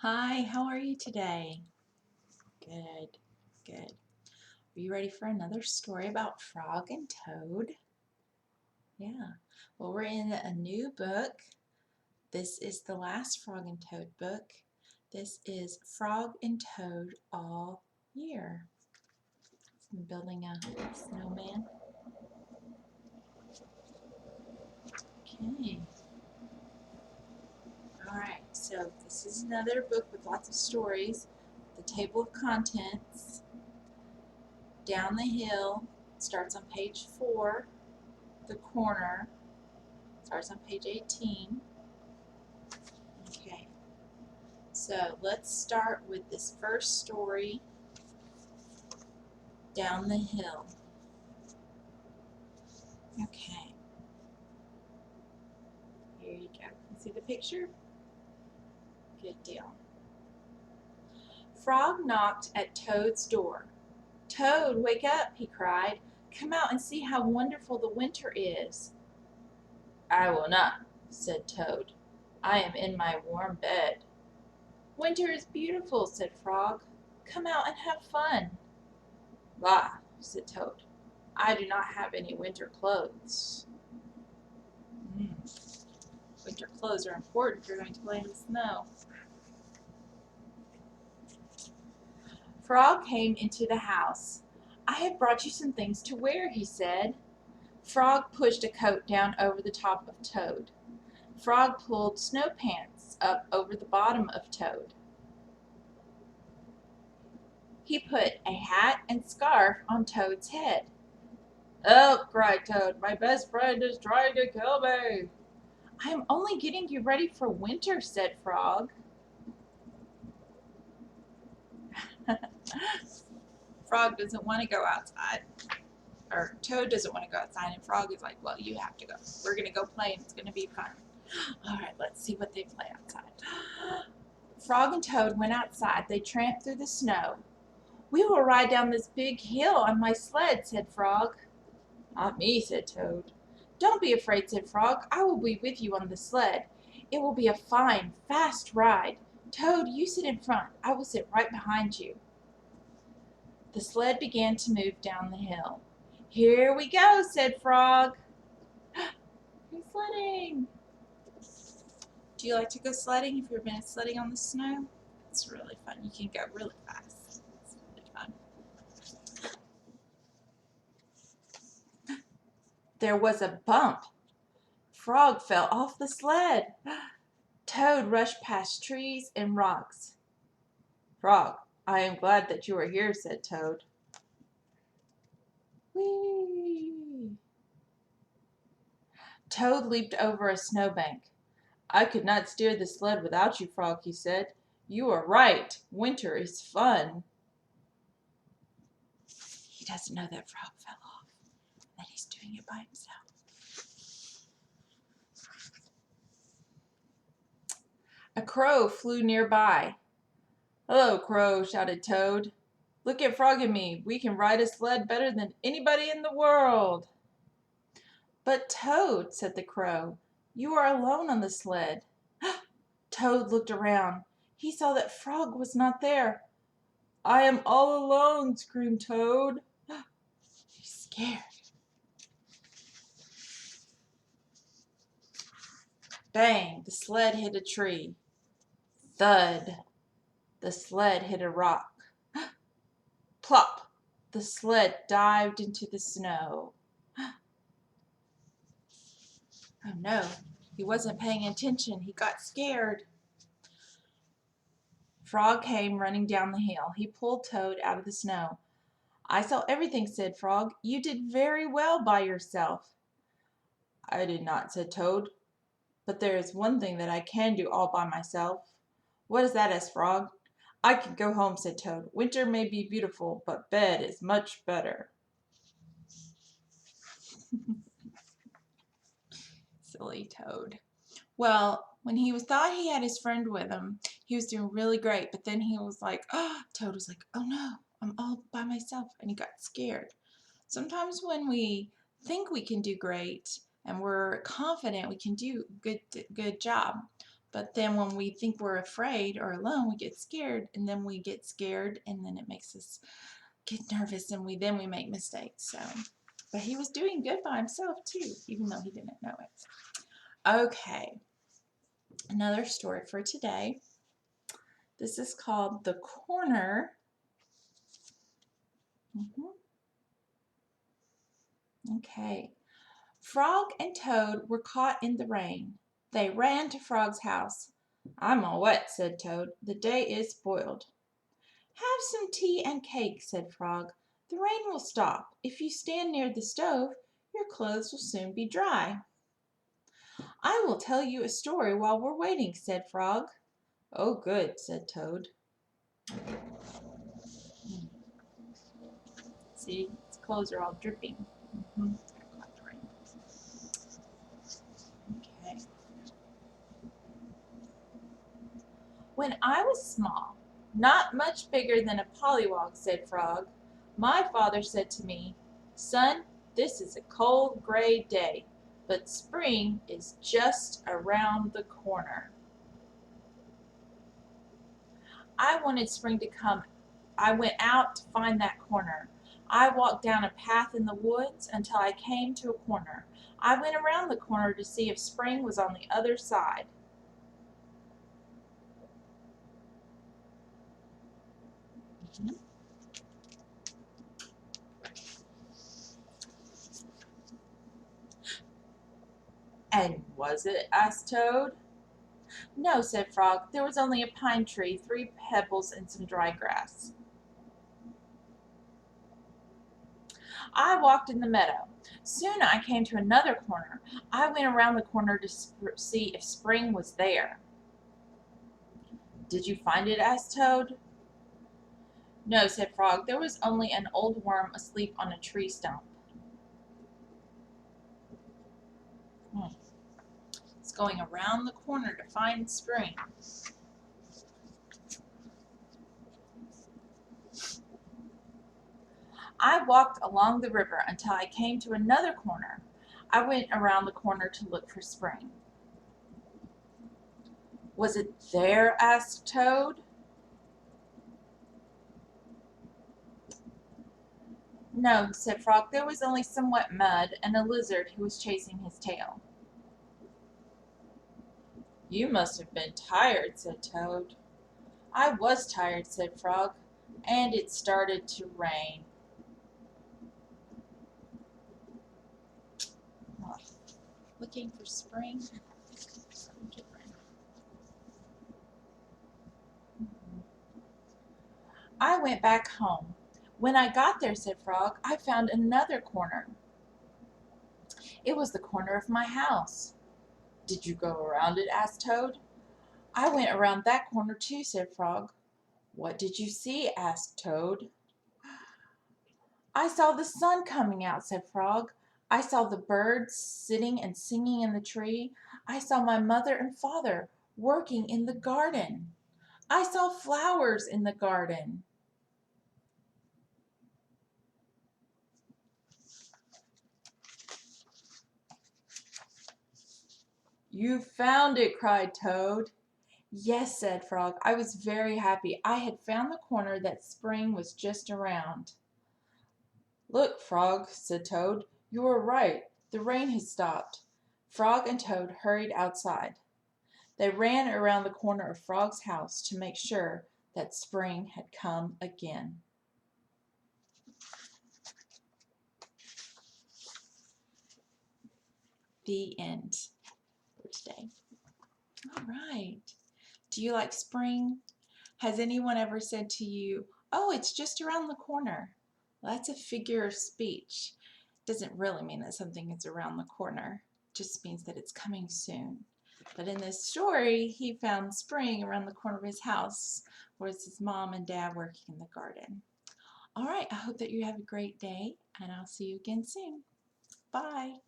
Hi, how are you today? Good, good. Are you ready for another story about Frog and Toad? Yeah. Well, we're in a new book. This is the last Frog and Toad book. This is Frog and Toad All Year. I'm building a snowman. Okay. All right. So this is another book with lots of stories. The table of contents. Down the hill starts on page 4. The corner starts on page 18. Okay, so let's start with this first story, Down the Hill. Okay, here you go. You see the picture? Good deal. Frog knocked at Toad's door. Toad, wake up, he cried. Come out and see how wonderful the winter is. I will not, said Toad. I am in my warm bed. Winter is beautiful, said Frog. Come out and have fun. Bah, said Toad. I do not have any winter clothes. Winter clothes are important if you're going to play in the snow. Frog came into the house. I have brought you some things to wear, he said. Frog pushed a coat down over the top of Toad. Frog pulled snow pants up over the bottom of Toad. He put a hat and scarf on Toad's head. Help, cried Toad. My best friend is trying to kill me. I am only getting you ready for winter, said Frog. Frog doesn't want to go outside. Or Toad doesn't want to go outside, and Frog is like, well, you have to go. We're going to go play, and it's going to be fun. All right, let's see what they play outside. Frog and Toad went outside. They tramped through the snow. We will ride down this big hill on my sled, said Frog. Not me, said Toad. Don't be afraid, said Frog. I will be with you on the sled. It will be a fine, fast ride. Toad, you sit in front. I will sit right behind you. The sled began to move down the hill. Here we go, said Frog. Who's sledding? Do you like to go sledding? Have you ever been sledding on the snow? It's really fun. You can go really fast. It's really fun. There was a bump. Frog fell off the sled. Toad rushed past trees and rocks. Frog, I am glad that you are here, said Toad. Whee! Toad leaped over a snowbank. I could not steer the sled without you, Frog, he said. You are right. Winter is fun. He doesn't know that Frog fell off, that he's doing it by himself. A crow flew nearby. Hello, Crow, shouted Toad. Look at Frog and me. We can ride a sled better than anybody in the world. But Toad, said the Crow, you are alone on the sled. Toad looked around. He saw that Frog was not there. I am all alone, screamed Toad. He's scared. Bang! The sled hit a tree. Thud! The sled hit a rock. Plop! The sled dived into the snow. Oh no, he wasn't paying attention. He got scared. Frog came running down the hill. He pulled Toad out of the snow. I saw everything, said Frog. You did very well by yourself. I did not, said Toad. But there is one thing that I can do all by myself. What is that, asked Frog. I can go home, said Toad. Winter may be beautiful, but bed is much better. Silly Toad. Well, when thought he had his friend with him, he was doing really great. But then he was like, Toad was like, oh no, I'm all by myself. And he got scared. Sometimes when we think we can do great and we're confident we can do good job, But then when we think we're afraid or alone, we get scared, and then we get scared, and then it makes us get nervous, and we make mistakes. So, but he was doing good by himself too, even though he didn't know it. Okay, another story for today. This is called The Corner. Okay. Frog and Toad were caught in the rain. They ran to Frog's house. "I'm all wet," said Toad. "The day is spoiled." "Have some tea and cake," said Frog. "The rain will stop. If you stand near the stove, your clothes will soon be dry." "I will tell you a story while we're waiting," said Frog. "Oh, good," said Toad. See, his clothes are all dripping. Okay. "When I was small, not much bigger than a pollywog," said Frog, "my father said to me, 'Son, this is a cold gray day, but spring is just around the corner.' I wanted spring to come. I went out to find that corner. I walked down a path in the woods until I came to a corner. I went around the corner to see if spring was on the other side." "And was it?" asked Toad. "No," said Frog. "There was only a pine tree, 3 pebbles, and some dry grass. I walked in the meadow. Soon I came to another corner. I went around the corner to see if spring was there." "Did you find it?" asked Toad. "No," said Frog. "There was only an old worm asleep on a tree stump." It's going around the corner to find spring. I walked along the river until I came to another corner. I went around the corner to look for spring. "Was it there?" asked Toad. "No," said Frog. "There was only some wet mud and a lizard who was chasing his tail." "You must have been tired," said Toad. "I was tired," said Frog, "and it started to rain." Looking for spring. I went back home. When I got there, said Frog, I found another corner. It was the corner of my house. "Did you go around it?" asked Toad. "I went around that corner too," said Frog. "What did you see?" asked Toad. "I saw the sun coming out," said Frog. "I saw the birds sitting and singing in the tree. I saw my mother and father working in the garden. I saw flowers in the garden." "You found it!" cried Toad. "Yes," said Frog. "I was very happy. I had found the corner that spring was just around." "Look, Frog," said Toad. "You were right. The rain has stopped." Frog and Toad hurried outside. They ran around the corner of Frog's house to make sure that spring had come again. The end for today. All right. Do you like spring? Has anyone ever said to you, "Oh, it's just around the corner"? Well, that's a figure of speech. Doesn't really mean that something is around the corner. It just means that it's coming soon. But in this story, he found spring around the corner of his house, whereas his mom and dad working in the garden. All right, I hope that you have a great day, and I'll see you again soon. Bye.